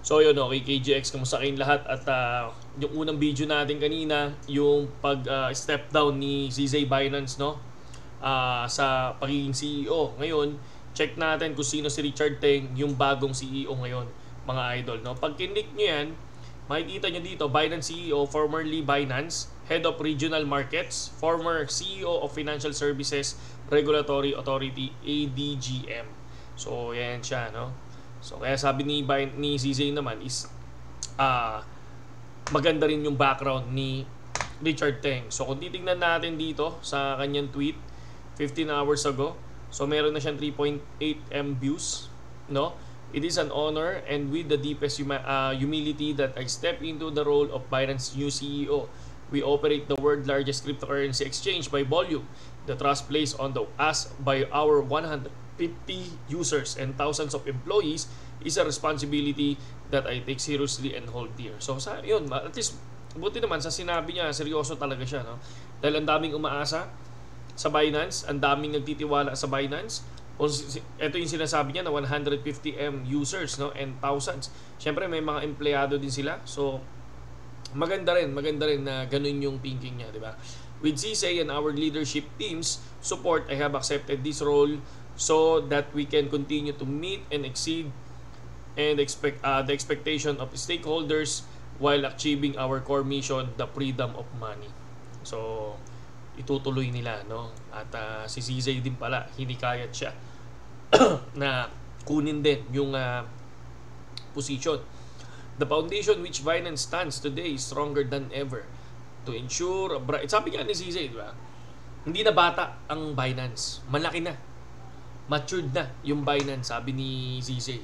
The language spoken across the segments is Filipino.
So yun, okay, KGX, kamusta kayong lahat? At yung unang video natin kanina, yung pag-step down ni CZ Binance, no? Sa pagiging CEO. Ngayon, check natin kung sino si Richard Teng, yung bagong CEO ngayon, mga idol, no? Pag kinlik nyo yan, makikita nyo dito, Binance CEO, formerly Binance, Head of Regional Markets, former CEO of Financial Services Regulatory Authority, ADGM. So, yan siya, no? So kaya sabi ni CJ naman is maganda rin yung background ni Richard Teng. So kung titingnan natin dito sa kanyang tweet 15 hours ago, so meron na siyang 3.8 M views, no? It is an honor and with the deepest humility that I step into the role of Binance's new CEO. We operate the world's largest cryptocurrency exchange by volume. The trust placed on us by our 150 users and thousands of employees is a responsibility that I take seriously and hold dear. So yun, at least buti naman sa sinabi niya, seryoso talaga siya, no? Dahil ang daming umaasa sa Binance, ang daming nagtitiwala sa Binance. Ito yung sinasabi niya na 150M users, no, and thousands. Siyempre may mga empleyado din sila. So maganda rin na ganun yung thinking niya, di ba? With CSA and our leadership team's support, I have accepted this role so that we can continue to meet and exceed and the expectation of stakeholders while achieving our core mission, the freedom of money. So itutuloy nila, no? At si CJ din pala, hinikayat siya na kunin din yung position. The foundation which Binance stands today is stronger than ever to ensure sabi nga ni CJ, di ba? Hindi na bata ang Binance, malaki na, matured na yung Binance, sabi ni CJ.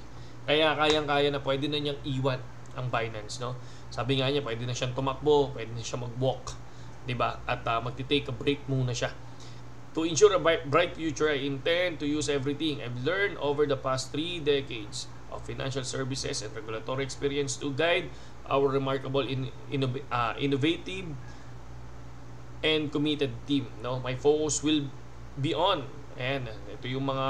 Kaya kayang-kaya na, pwede na niyang iwan ang Binance, no? Sabi nga niya, pwede na siyang tumakbo, pwede na siya mag-walk, di ba? At magti-take a break muna siya. To ensure a bright future, I intend to use everything I've learned over the past 3 decades of financial services and regulatory experience to guide our remarkable innovative and committed team, no? My focus will be on, and ito yung mga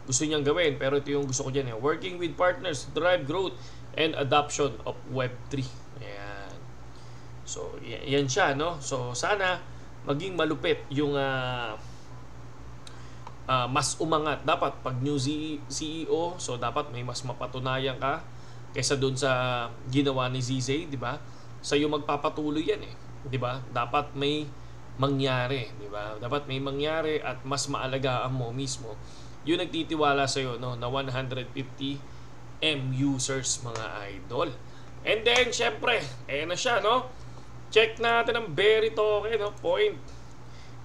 gusto niyang gawin, pero ito yung gusto ko dyan, working with partners to drive growth and adoption of Web3. Ayan. So yan siya, no? So sana maging malupit yung mas umangat. Dapat pag new CEO, so dapat may mas mapatunayan ka kaysa doon sa ginawa ni ZZ, di ba? Sa'yo magpapatuloy yan, di ba? Dapat may mangyari, di ba? Dapat may mangyari at mas maalagaan mo mismo yung nagtitiwala sa'yo, no, na 150 M users, mga idol. And then syempre, na siya, no? Check natin ang Berry token, no? 0.056.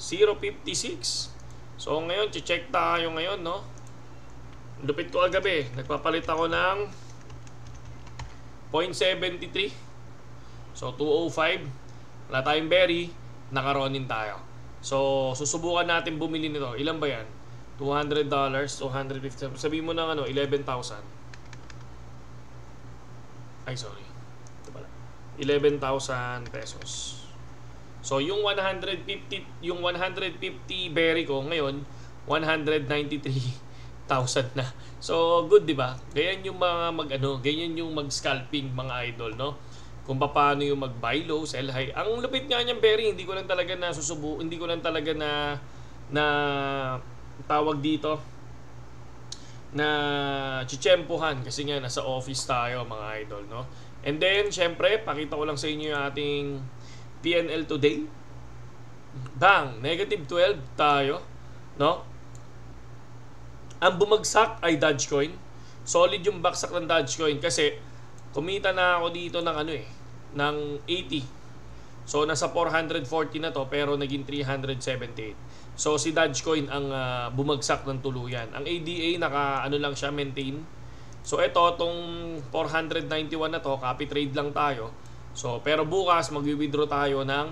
So ngayon, check tayo ngayon, no? Lupit ko agabi, nagpapalit ako ng 0.73. So 205. Wala tayong Berry, nakaronin tayo. So susubukan natin bumili nito. Ilan ba yan? $200, 250. Sabihin mo ng 11,000. Ay, sorry. Ito pala. 11,000 pesos. So yung 150 berry ko ngayon 193,000 na. So good, di ba? Ganyan yung mga ganyan yung mag-scalping, mga idol, no? Kung paano yung mag-buy low, sell high. Ang lupit nga niyang berry, hindi ko lang talaga na tawag dito na chichempohan kasi nga nasa office tayo, mga idol, no? And then syempre pakita ko lang sa inyo yung ating PNL today. Bang, negative 12 tayo, no? Ang bumagsak ay Dogecoin. Solid yung baksak ng Dogecoin kasi kumita na ako dito ng ng 80. So nasa 440 na to pero naging 378. So si Dogecoin ang bumagsak ng tuluyan. Ang ADA lang siya, maintain. So ito tong 491 na to, copy trade lang tayo. So pero bukas magwi-withdraw tayo ng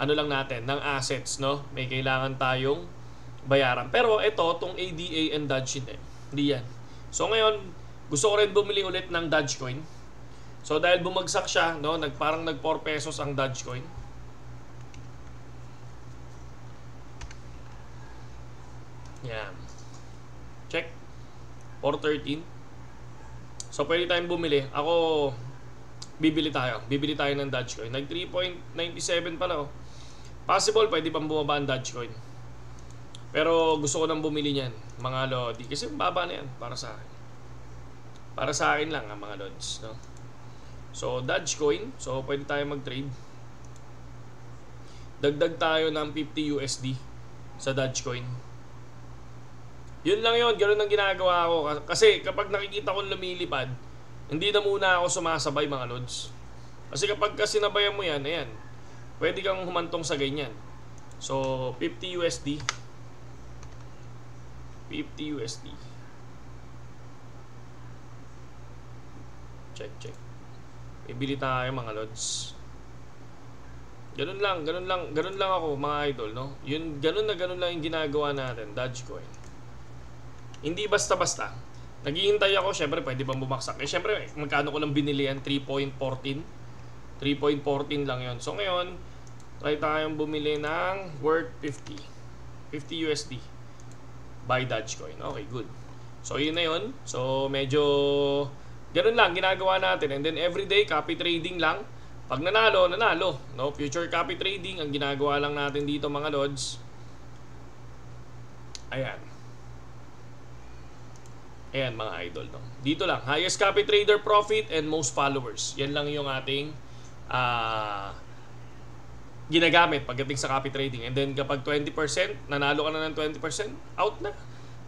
ng assets, no? May kailangan tayong bayaran. Pero ito tong ADA and Dogecoin hindi yan. So ngayon gusto ko rin bumili ulit ng Dogecoin. So dahil bumagsak siya, no, parang nag 4 pesos ang Dogecoin. Yan. Check. 413. So, pwede tayong bumili. Ako, bibili tayo. Bibili tayo ng Dogecoin. Nag 3.97 pala, oh. Possible, pwede pang bumaba ang Dogecoin. Pero gusto ko nang bumili niyan, mga lodi. Kasi baba na yan para sa akin. Para sa akin lang, mga lods, no? So, Dogecoin. So, pwede tayo mag-trade. Dagdag tayo ng 50 USD sa Dogecoin. Yun lang yun. Ganun ang ginagawa ko. Kasi kapag nakikita ko lumilipad, hindi na muna ako sumasabay, mga lods. Kasi kapag sinabayan mo yan, ayan, pwede kang humantong sa ganyan. So, 50 USD. 50 USD. Check. Bibili tayo, mga lods. Ganun lang ako, mga idol, no? Yun, ganun lang yung ginagawa natin, Dogecoin. Hindi basta-basta. Naghihintay ako, syempre pwede bang bumaksak. Eh syempre, magkano ko lang binili yan? 3.14. 3.14 lang yon. So ngayon, try tayong bumili ng worth 50. 50 USD. Buy Dogecoin. Okay, good. So yun na yun. So medyo ganun lang ginagawa natin. And then everyday, copy trading lang. Pag nanalo, nanalo. No? Future copy trading, ang ginagawa lang natin dito, mga lods. Ayan. Ayan, mga idol, no? Dito lang, highest copy trader profit and most followers. Yan lang yung ating ginagamit pagdating sa copy trading. And then kapag 20%, nanalo ka na ng 20%, out na.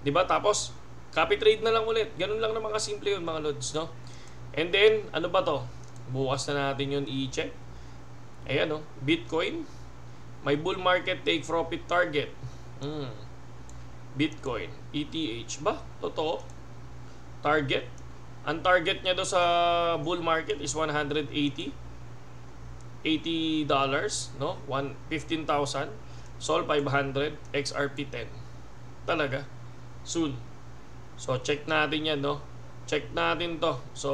'Di ba? Tapos copy trade na lang ulit. Ganun lang naman kasimple yun, mga lods, no? And then, ano ba to? Bukas na natin yun i-check. Ayan, no? Bitcoin. May bull market take profit target. Bitcoin. ETH. Ba? Totoo? Target. Ang target niya do sa bull market is 180. $80, no? 15,000. Sol 500, XRP 10. Talaga. Soon. So check natin 'yan, no? Check natin 'to. So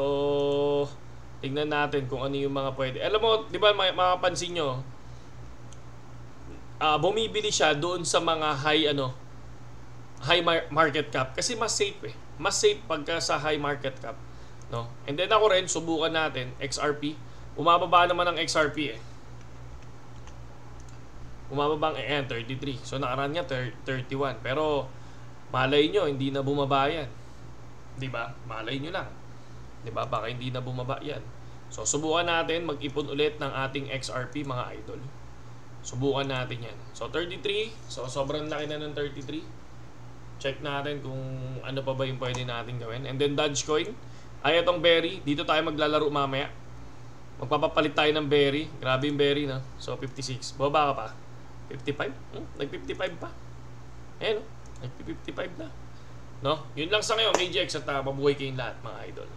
tingnan natin kung ano yung mga pwede. Alam mo, 'di ba, makapansin nyo, bumibili siya doon sa mga high market cap kasi mas safe eh. Mas safe pagka sa high market cap, no? And then ako rin subukan natin XRP. Bumababa naman ang XRP eh. Bumababa ang 33. So nakaraan niya 31. Pero malay nyo hindi na bumaba yan. 'Di ba? Malay nyo lang. 'Di ba? Baka hindi na bumaba yan. So subukan natin mag-ipon ulit ng ating XRP, mga idol. Subukan natin yan. So 33. So sobrang laki na ng 33. Check natin kung ano pa ba yung pwede natin gawin. And then Dogecoin. Ay, itong berry. Dito tayo maglalaro mamaya. Magpapapalit tayo ng berry. Grabe yung berry, no? So 56. Baba ka pa. 55? Nag-55 pa. Ayan, no? Nag-55 na. No? Yun lang sa ngayon, KGX, at mabuhay kayong lahat, mga idol.